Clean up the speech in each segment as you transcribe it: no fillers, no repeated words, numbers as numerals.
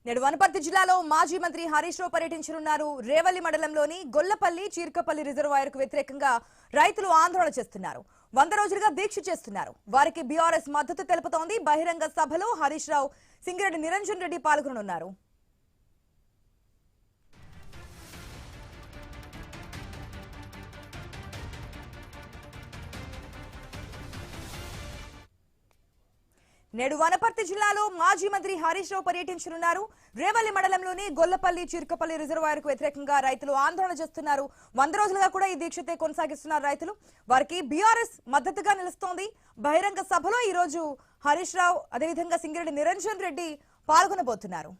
నేడు వనపర్తి జిల్లాలో మాజీ మంత్రి హరీష్ రావు పర్యటించనున్నారు. రేవల్లి మండలంలోని గొల్లపల్లి చీర్కపల్లి రిజర్వాయర్ కు వ్యతిరేకంగా రైతులు ఆందోళన చేస్తున్నారు. 100 రోజులుగా దీక్ష చేస్తున్నారు. వారికి బీఆర్ఎస్ మద్దతు తెలుపుతోంది. బహిరంగ సభలో హరీష్ రావు, సింగిరెడ్డి నిరంజన్ రెడ్డి పాల్గొననున్నారు. నేడు వనపర్తి జిల్లాలో మాజీ మంత్రి హరీష్ రావు పర్యటించనున్నారు. రేవల్లి మండలంలోని గొల్లపల్లి చీర్కపల్లి రిజర్వాయర్ కు వ్యతిరేకంగా రైతులు ఆందోళన చేస్తున్నారు. 100 రోజులుగా కూడా ఈ దీక్షతే కొనసాగిస్తున్నారు రైతులు. వారికి బీఆర్ఎస్ మద్దతుగా నిలుస్తోంది. బహిరంగ సభలో ఈ రోజు హరీష్ రావు, అదేవిధంగా సింగిరెడ్డి నిరంజన్ రెడ్డి పాల్గొనబోతున్నారు.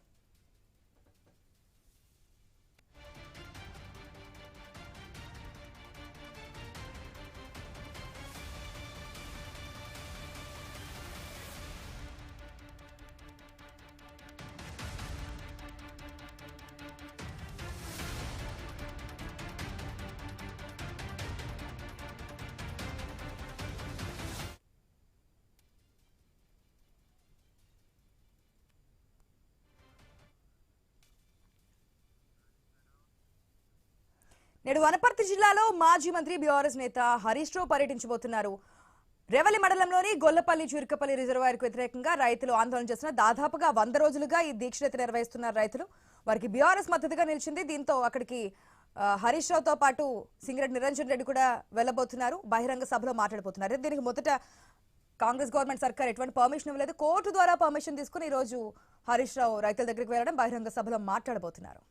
నేడు వనపర్తి జిల్లాలో మాజీ మంత్రి బీఆర్ఎస్ నేత హరీష్ రావు పర్యటించబోతున్నారు. రేవల్లి మండలంలోని గొల్లపల్లి చీర్కపల్లి రిజర్వాయర్ కు వ్యతిరేకంగా రైతులు ఆందోళన చేస్తున్నారు. దాదాపుగా 100 రోజులుగా ఈ దీక్ష నిర్వహిస్తున్నారు రైతులు. వారికి బీఆర్ఎస్ మద్దతుగా నిలిచింది. దీంతో అక్కడికి హరీష్ రావుతో పాటు సింగిరెడ్డి నిరంజన్ రెడ్డి కూడా వెళ్లబోతున్నారు. బహిరంగ సభలో మాట్లాడబోతున్నారు. దీనికి మొదట కాంగ్రెస్ గవర్నమెంట్ సర్కార్ ఎటువంటి పర్మిషన్ ఇవ్వలేదు. కోర్టు ద్వారా పర్మిషన్ తీసుకుని ఈ రోజు హరీష్ రావు రైతుల దగ్గరికి వెళ్లడం, బహిరంగ సభలో మాట్లాడబోతున్నారు.